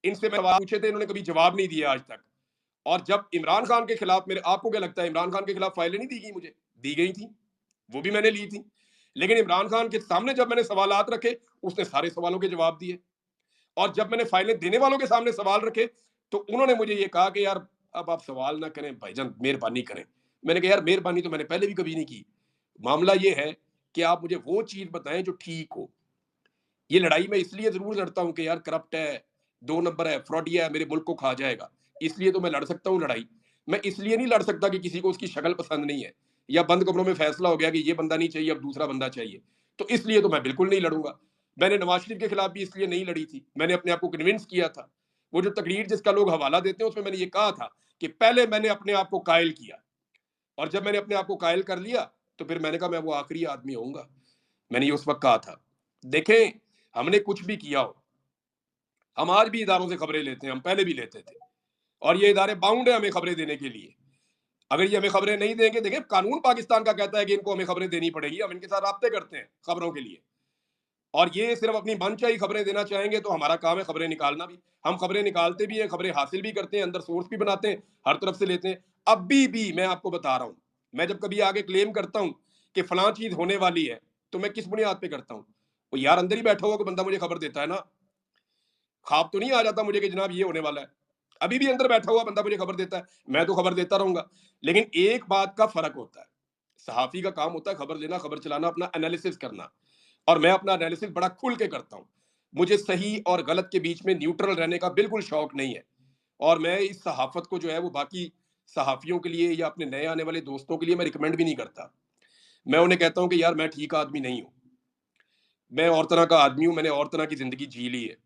इनसे मैं सवाल पूछे थे, इन्होंने कभी जवाब नहीं दिया आज तक। और जब इमरान खान के खिलाफ मेरे, आपको क्या लगता है इमरान खान के खिलाफ फाइलें नहीं दी गई? मुझे दी गई थी, वो भी मैंने ली थी। लेकिन इमरान खान के सामने जब मैंने सवालात रखे, उसने सारे सवालों के जवाब दिए। और जब मैंने फाइलें देने वालों के सामने सवाल रखे, तो उन्होंने मुझे ये कहा कि यार अब आप सवाल ना करें भाईजान, मेहरबानी करें। मैंने कहा यार मेहरबानी तो मैंने पहले भी कभी नहीं की। मामला ये है कि आप मुझे वो चीज बताएं जो ठीक हो। ये लड़ाई मैं इसलिए जरूर लड़ता हूं कि यार करप्ट है, 2 नंबर है, फ्रॉडिया है, मेरे मुल्क को खा जाएगा, इसलिए तो मैं लड़ सकता हूं लड़ाई। मैं इसलिए नहीं लड़ सकता कि किसी को उसकी शक्ल पसंद नहीं है, या बंद कमरों में फैसला हो गया कि ये बंदा नहीं चाहिए अब दूसरा बंदा चाहिए, तो इसलिए तो मैं बिल्कुल नहीं लड़ूंगा। मैंने नवाज शरीफ के खिलाफ भी इसलिए नहीं लड़ी थी, मैंने अपने आप को कन्विंस किया था। वो जो तकरीर जिसका लोग हवाला देते हैं उसमें मैंने ये कहा था कि पहले मैंने अपने आप को कायल किया, और जब मैंने अपने आप को कायल कर लिया तो फिर मैंने कहा मैं वो आखिरी आदमी होऊंगा। मैंने ये उस वक्त कहा था। देखें, हमने कुछ भी किया हो, हम आज भी इदारों से खबरें लेते हैं, हम पहले भी लेते थे, और ये इदारे बाउंड है हमें खबरें देने के लिए। अगर ये हमें खबरें नहीं देंगे, देखिए कानून पाकिस्तान का कहता है कि इनको हमें खबरें देनी पड़ेगी, हम इनके साथ राब्ते करते हैं खबरों के लिए। और ये सिर्फ अपनी मनचाही खबरें देना चाहेंगे तो हमारा काम है खबरें निकालना भी। हम खबरें निकालते भी हैं, खबरें हासिल भी करते हैं, अंदर सोर्स भी बनाते हैं, हर तरफ से लेते हैं। अभी भी मैं आपको बता रहा हूं, मैं जब कभी आगे क्लेम करता हूं कि फलां चीज होने वाली है, तो मैं किस बुनियाद पे करता हूं? वो यार अंदर ही बैठा हुआ कोई बंदा मुझे खबर देता है ना, ख्वाब तो नहीं आ जाता मुझे कि जनाब ये होने वाला है। अभी भी अंदर बैठा हुआ बंदा मुझे खबर देता है, मैं तो खबर देता रहूंगा। लेकिन एक बात का फर्क होता है, सहाफी का काम होता है खबर लेना, खबर चलाना, अपना एनालिसिस करना, और मैं अपना एनालिसिस बड़ा खुल के करता हूं। मुझे सही और गलत के बीच में न्यूट्रल रहने का बिल्कुल शौक नहीं है। और मैं इस सहाफत को जो है वो बाकी सहाफियों के लिए या अपने नए आने वाले दोस्तों के लिए मैं रिकमेंड भी नहीं करता। मैं उन्हें कहता हूं कि यार मैं ठीक आदमी नहीं हूं, मैं और तरह का आदमी हूं, मैंने और तरह की जिंदगी जी ली है।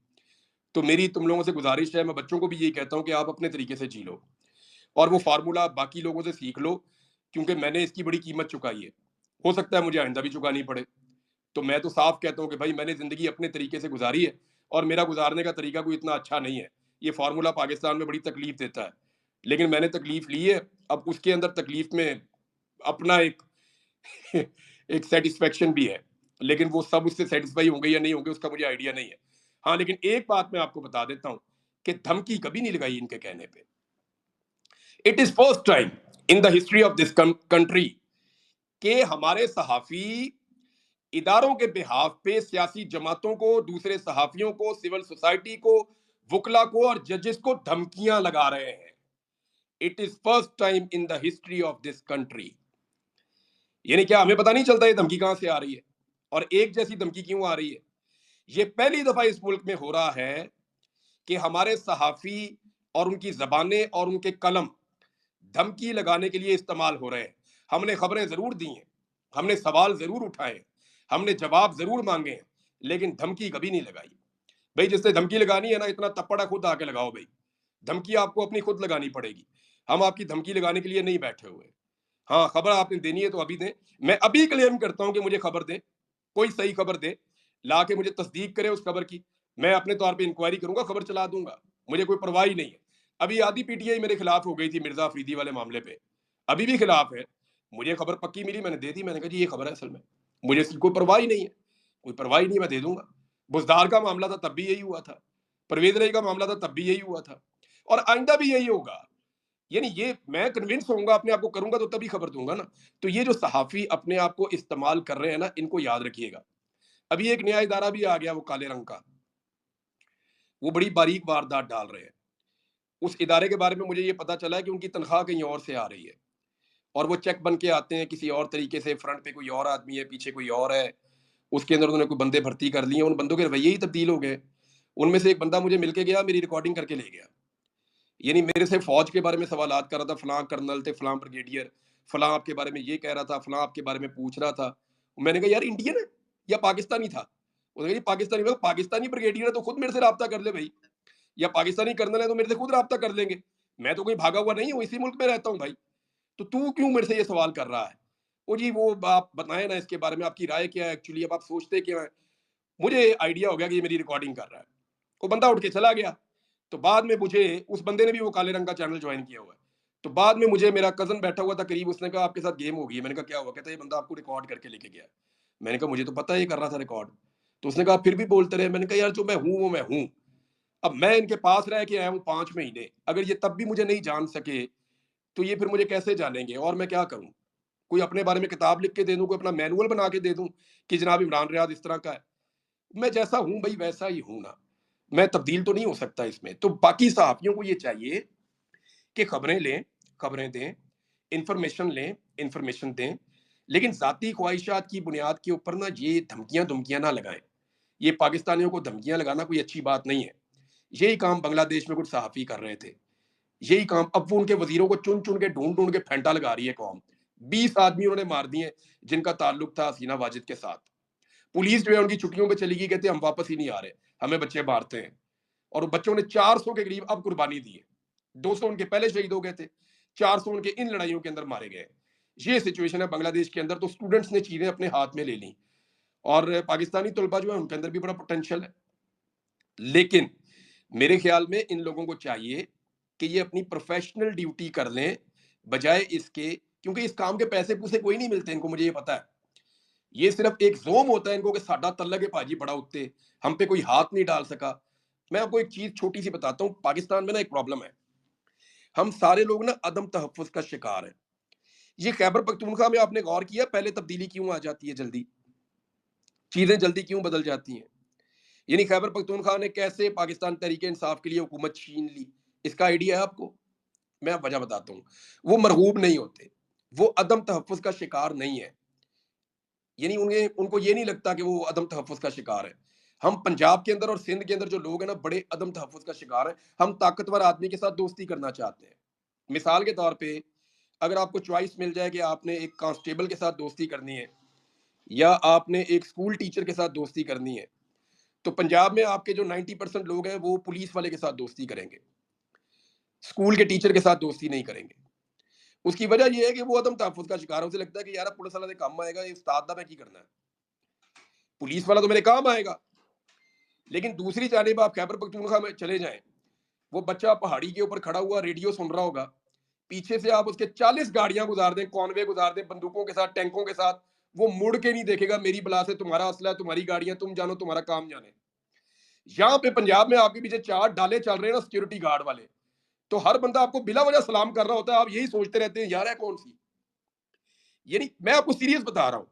तो मेरी तुम लोगों से गुजारिश है, मैं बच्चों को भी यही कहता हूं कि आप अपने तरीके से जी लो, और वो फार्मूला आप बाकी लोगों से सीख लो, क्योंकि मैंने इसकी बड़ी कीमत चुकाई है। हो सकता है मुझे आइंदा भी चुकानी पड़े। तो मैं तो साफ कहता हूं कि भाई मैंने जिंदगी अपने तरीके से गुजारी है, और मेरा गुजारने का तरीका कोई इतना अच्छा नहीं है। ये फार्मूला पाकिस्तान में बड़ी तकलीफ देता है, लेकिन मैंने तकलीफ ली है। अब उसके अंदर तकलीफ में अपना एक एक सेटिस्फेक्शन भी है, लेकिन वो सब उससे सेटिस्फाई होंगे या नहीं होंगे उसका मुझे आइडिया नहीं है। हाँ, लेकिन एक बात मैं आपको बता देता हूं कि धमकी कभी नहीं लगाई इनके कहने पे। It is first time in the history of this country के हमारे सहाफी इदारों के बिहाफ पे सियासी जमातों को, दूसरे सहाफियों को, सिविल सोसाइटी को, वकला को और जजेस को धमकियां लगा रहे हैं। It is first time in the history of this country. यानी क्या हमें पता नहीं चलता ये धमकी कहां से आ रही है, और एक जैसी धमकी क्यों आ रही है? ये पहली दफा इस मुल्क में हो रहा है कि हमारे सहाफी और उनकी जबानें और उनके कलम धमकी लगाने के लिए इस्तेमाल हो रहे हैं। हमने खबरें जरूर दी हैं, हमने सवाल जरूर उठाए हैं, हमने जवाब जरूर मांगे हैं, लेकिन धमकी कभी नहीं लगाई। भाई जिससे धमकी लगानी है ना, इतना तप्पड़ा खुद आके लगाओ भाई। धमकी आपको अपनी खुद लगानी पड़ेगी। हम आपकी धमकी लगाने के लिए नहीं बैठे हुए। हाँ, खबर आपने देनी है तो अभी दें। मैं अभी क्लेम करता हूं कि मुझे खबर दें, कोई सही खबर दे, ला के मुझे तस्दीक करे उस खबर की। मैं अपने तौर पे इंक्वायरी करूंगा, खबर चला दूंगा, मुझे कोई परवाह ही नहीं है। अभी आधी पीटीआई मेरे खिलाफ हो गई थी मिर्जा अफरीदी वाले मामले पे, अभी भी खिलाफ है। मुझे खबर पक्की मिली, मैंने दे दी। मैंने कहा जी ये खबर है, असल में मुझे इसकी कोई परवाह ही नहीं है, कोई परवाह ही नहीं, मैं दे दूंगा। बुजदार का मामला था तब भी यही हुआ था, परवेज रही का मामला था तब भी यही हुआ था, और आइंदा भी यही होगा। यानी ये मैं कन्विंस होऊंगा, अपने आप को करूंगा तो तभी खबर दूंगा ना। तो ये जो सहाफी अपने आप को इस्तेमाल कर रहे हैं ना, इनको याद रखिएगा। अभी एक नया इदारा भी आ गया, वो काले रंग का, वो बड़ी बारीक वारदात डाल रहे हैं। उस इदारे के बारे में मुझे ये पता चला है कि उनकी तनख्वाह कहीं और से आ रही है, और वो चेक बन के आते हैं किसी और तरीके से, फ्रंट पे कोई और आदमी है, पीछे कोई और है। उसके अंदर उन्होंने कोई बंदे भर्ती कर लिए, उन बंदों के रवैये ही तब्दील हो गए। उनमें से एक बंदा मुझे मिलके गया, मेरी रिकॉर्डिंग करके ले गया। यानी मेरे से फौज के बारे में सवालात कर रहा था, फलां कर्नल थे, फलां ब्रिगेडियर, फलां आपके बारे में ये कह रहा था, फलां आपके बारे में पूछ रहा था। मैंने कहा यार इंडियन है या पाकिस्तानी था? उसने कहा जी पाकिस्तानी। मैं कहा, पाकिस्तानी ब्रिगेडियर है तो खुद मेरे से रब्ता कर ले भाई, या पाकिस्तानी कर्नल है तो मेरे से खुद रब्ता कर लेंगे। मैं तो कोई भागा हुआ नहीं हूँ, इसी मुल्क में रहता हूँ भाई, तो तू क्यों मेरे से ये सवाल कर रहा है? वो जी वो आप बताएं ना इसके बारे में, आपकी राय क्या है, एक्चुअली अब आप सोचते क्या है? मुझे आइडिया हो गया कि ये मेरी रिकॉर्डिंग कर रहा है। वो बंदा उठ के चला गया। तो बाद में मुझे, उस बंदे ने भी वो काले रंग का चैनल ज्वाइन किया हुआ है, तो बाद में मुझे मेरा कजन बैठा हुआ था करीब, उसने कहा आपके साथ गेम हो गई है। मैंने कहा क्या हुआ? कहता ये बंदा आपको रिकॉर्ड करके लेके गया। मैंने कहा मुझे तो पता है ये कर रहा था रिकॉर्ड। तो उसने कहा फिर भी बोलते रहे। मैंने कहा यार जो मैं हूं वो मैं हूं, अब मैं इनके पास रह के आया हूँ 5 महीने, अगर ये तब भी मुझे नहीं जान सके, तो ये फिर मुझे कैसे जानेंगे और मैं क्या करूँ? कोई अपने बारे में किताब लिख के दे दूँ, कोई अपना मैनुअल बना के दे दूँ कि जनाब इमरान रियाज़ इस तरह का है। मैं जैसा हूँ भई वैसा ही हूँ ना, मैं तब्दील तो नहीं हो सकता इसमें। तो बाकी सहाफ़ियों को ये चाहिए कि खबरें लें, खबरें दें, इन्फॉर्मेशन लें, इन्फॉर्मेशन दें, लेकिन ज़ाती ख़्वाहिशात की बुनियाद के ऊपर ना ये धमकियाँ-धमकियाँ ना लगाएँ। ये पाकिस्तानियों को धमकियाँ लगाना कोई अच्छी बात नहीं है। यही काम बांग्लादेश में कुछ सहाफ़ी कर रहे थे। यही काम अब वो उनके वज़ीरों को चुन-चुन के, ढूँढ-ढूँढ के फेंटा लगा रही है कौम। 20 आदमी उन्होंने मार दिए जिनका ताल्लुक था हसीना वाजिद के साथ। पुलिस जो है उनकी छुट्टियों पे चली गई, कहते हम वापस ही नहीं आ रहे, हमें बच्चे मारते हैं। और बच्चों ने 400 के करीब अब कुर्बानी दी है। 200 उनके पहले शहीद हो गए थे, 400 उनके इन लड़ाइयों के अंदर मारे गए। ये सिचुएशन है बांग्लादेश के अंदर, तो स्टूडेंट्स ने चीजें अपने हाथ में ले ली और पाकिस्तानी तलबा जो है उनके अंदर भी बड़ा पोटेंशियल है। लेकिन मेरे ख्याल में इन लोगों को चाहिए कि ये अपनी प्रोफेशनल ड्यूटी कर लें, बजाय इसके, क्योंकि इस काम के पैसे पूसे कोई नहीं मिलते इनको, मुझे ये पता है। ये सिर्फ एक जोम होता है इनको कि साडा तल्लक है भाजी बड़ा उत्ते, हम पे कोई हाथ नहीं डाल सका। मैं आपको एक चीज छोटी सी बताता हूँ, पाकिस्तान में ना एक प्रॉब्लम है, हम सारे लोग ना अदम तहफ़्फ़ुज़ का शिकार हैं। ये खैबर पख्तूनख्वा में आपने गौर किया पहले तब्दीली क्यों आ जाती है जल्दी? चीज़ें जल्दी क्यों बदल जाती हैं? यानी खैबर पख्तूनख्वा ने कैसे पाकिस्तान तहरीक-ए-इंसाफ के लिए हुकूमत छीन ली? इसका आइडिया है आपको? मैं वजह बताता हूँ। वो मरगूब नहीं होते, वो अदम तहफ़्फ़ुज़ का शिकार नहीं है। यानी उन्हें उनको ये नहीं लगता कि वो अदम तहफ़्फ़ुज़ का शिकार है। हम पंजाब के अंदर और सिंध के अंदर जो लोग हैं ना, बड़े अदम तहफ़्फ़ुज़ का शिकार हैं। हम ताकतवर आदमी के साथ दोस्ती करना चाहते हैं। मिसाल के तौर पे, अगर आपको चॉइस मिल जाए कि आपने एक कांस्टेबल के साथ दोस्ती करनी है या आपने एक स्कूल टीचर के साथ दोस्ती करनी है, तो पंजाब में आपके जो 90% लोग हैं वो पुलिस वाले के साथ दोस्ती करेंगे, स्कूल के टीचर के साथ दोस्ती नहीं करेंगे। उसकी वजह ये है कि वो अदम तहफ़्फ़ुज़ का शिकार है, उसे लगता है कि यार पुलिस वाला तो काम आएगा, ये उस्ताद दा मैं की करना है, पुलिस वाला तो मेरे काम आएगा। लेकिन दूसरी जानिब आप खैबर पख्तूनख्वा में चले जाएं, वो बच्चा पहाड़ी के ऊपर खड़ा हुआ रेडियो सुन रहा होगा, पीछे से आप उसके 40 गाड़ियां गुजार दें, कॉनवे गुजार दें, बंदूकों के साथ, टैंकों के साथ, वो मुड़ के नहीं देखेगा मेरी बला से तुम्हारा असला है, तुम्हारी गाड़ियां, तुम जानो तुम्हारा काम जाने। यहाँ पे पंजाब में आपके पीछे 4 डाले चल रहे हैं ना सिक्योरिटी गार्ड वाले, तो हर बंदा आपको बिला वजह सलाम कर रहा होता है, आप यही सोचते रहते हैं यार है कौन सी। यानी मैं आपको सीरियस बता रहा हूं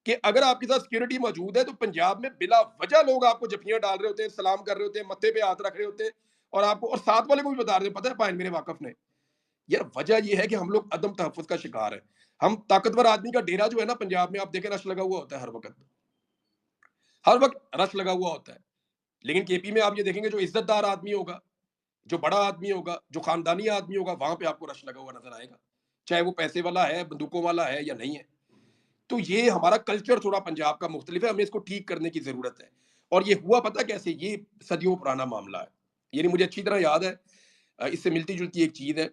कि अगर आपके साथ सिक्योरिटी मौजूद है तो पंजाब में बिला वजह लोग आपको जफियां डाल रहे होते हैं, सलाम कर रहे होते हैं, मत्थे पे हाथ रख रहे होते हैं, और आपको और साथ वाले को भी बता रहे हैं, पता है पाइन मेरे वाकफ ने, यार वजह ये है कि हम लोग अदम तहफ़्फ़ुज़ का शिकार है। हम ताकतवर आदमी का डेरा जो है ना पंजाब में, आप देखें रश लगा हुआ होता है हर वक्त रश लगा हुआ होता है। लेकिन केपी में आप ये देखेंगे जो इज्जतदार आदमी होगा, जो बड़ा आदमी होगा, जो खानदानी आदमी होगा, वहां पे आपको रश लगा हुआ नजर आएगा, चाहे वो पैसे वाला है, बंदूकों वाला है या नहीं है। तो ये हमारा कल्चर थोड़ा पंजाब का मुख्तलिफ है, हमें इसको ठीक करने की जरूरत है। और ये हुआ पता कैसे, ये सदियों पुराना मामला है। यानी मुझे अच्छी तरह याद है, इससे मिलती जुलती एक चीज है,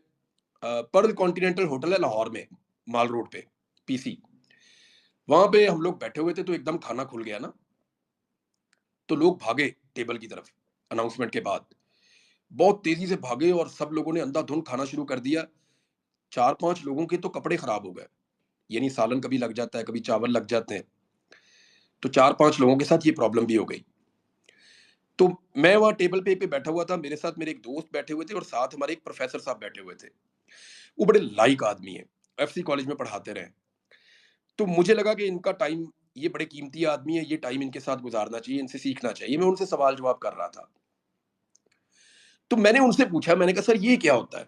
पर्ल कॉन्टिनेंटल होटल है लाहौर में, माल रोड पे, पीसी, वहां पे हम लोग बैठे हुए थे तो एकदम खाना खुल गया ना, तो लोग भागे टेबल की तरफ अनाउंसमेंट के बाद, बहुत तेजी से भागे और सब लोगों ने अंधाधुंध खाना शुरू कर दिया। 4-5 लोगों के तो कपड़े खराब हो गए, यानी सालन कभी लग जाता है, कभी चावल लग जाते हैं, तो 4-5 लोगों के साथ ये प्रॉब्लम भी हो गई। तो मैं वहाँ टेबल पे बैठा हुआ था, मेरे साथ मेरे एक दोस्त बैठे हुए थे और साथ हमारे एक प्रोफेसर साहब बैठे हुए थे। वो बड़े लाइक आदमी हैं, एफसी कॉलेज में पढ़ाते रहे। तो मुझे लगा कि इनका टाइम, ये बड़े कीमती आदमी है, ये टाइम इनके साथ गुजारना चाहिए, इनसे सीखना चाहिए। मैं उनसे सवाल जवाब कर रहा था। तो मैंने उनसे पूछा, मैंने कहा सर ये क्या होता है?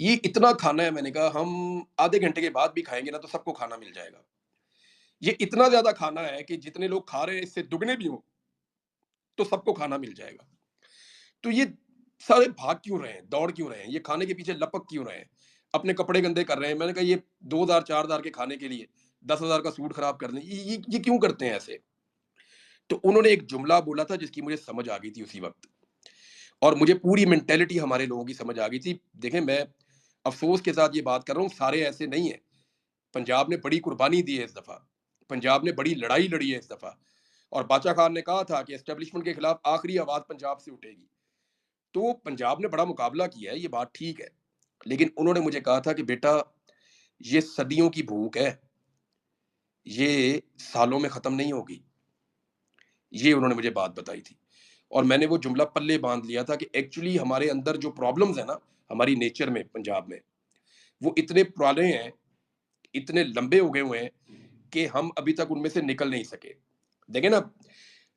ये इतना खाना है, मैंने कहा हम आधे घंटे के बाद भी खाएँगे ना तो सबको खाना मिल जाएगा। ये इतना ज़्यादा खाना है कि जितने लोग खा रहे हैं इससे दुगने भी हों, तो सबको खाना मिल जाएगा। तो ये सारे भाग क्यों रहे हैं, दौड़ क्यों रहे हैं, ये खाने के पीछे लपक क्यों रहे हैं, अपने कपड़े गंदे कर रहे हैं? मैंने कहा ये 2000-4000 के खाने के लिए 10,000 का सूट खराब करने, ये क्यों करते हैं ऐसे? तो उन्होंने एक जुमला बोला था जिसकी मुझे समझ आ गई थी उसी वक़्त, और मुझे पूरी मेंटालिटी हमारे लोगों की समझ आ गई थी। देखें, मैं अफ़सोस के साथ ये बात कर रहा हूँ, सारे ऐसे नहीं हैं। पंजाब ने बड़ी कुर्बानी दी है इस दफ़ा, पंजाब ने बड़ी लड़ाई लड़ी है इस दफ़ा, और बादशाह खान ने कहा था कि एस्टेब्लिशमेंट के खिलाफ आखिरी आवाज़ पंजाब से उठेगी। तो पंजाब ने बड़ा मुकाबला किया है, ये बात ठीक है। लेकिन उन्होंने मुझे कहा था कि बेटा ये सदियों की भूख है, ये सालों में खत्म नहीं होगी। ये उन्होंने मुझे बात बताई थी। और मैंने वो जुमला पल्ले बांध लिया था कि एक्चुअली हमारे अंदर जो प्रॉब्लम्स है ना, हमारी नेचर में पंजाब में, वो इतने पुराने हैं, इतने लंबे हो गए हुए हैं कि हम अभी तक उनमें से निकल नहीं सके। देखें ना,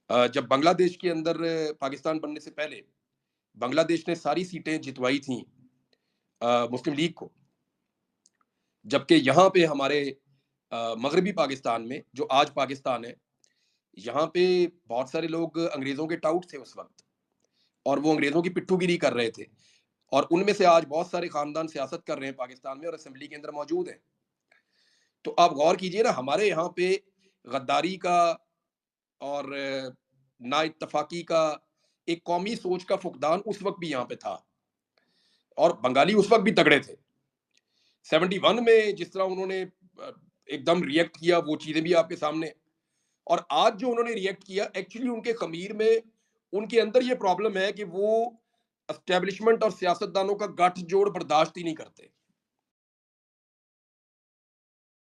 जब बांग्लादेश के अंदर पाकिस्तान बनने से पहले बांग्लादेश ने सारी सीटें जितवाई थी मुस्लिम लीग को, जबकि यहाँ पे हमारे मगरबी पाकिस्तान में, जो आज पाकिस्तान है, यहाँ पे बहुत सारे लोग अंग्रेज़ों के टाउट थे उस वक़्त, और वो अंग्रेज़ों की पिट्ठूगिरी कर रहे थे, और उनमें से आज बहुत सारे ख़ानदान सियासत कर रहे हैं पाकिस्तान में और असेंबली के अंदर मौजूद हैं। तो आप गौर कीजिए ना, हमारे यहाँ पे गद्दारी का और नाइत्तफ़ाक़ी का एक कौमी सोच का फुक़दान उस वक़्त भी यहाँ पे था, और बंगाली उस वक़्त भी तगड़े थे। 71 में जिस तरह उन्होंने एकदम रिएक्ट किया, वो चीज़ें भी आपके सामने, और आज जो उन्होंने रिएक्ट किया, एक्चुअली उनके ख़मीर में, उनके अंदर ये प्रॉब्लम है कि वो एस्टेब्लिशमेंट और सियासतदानों का गठजोड़ बर्दाश्त ही नहीं करते।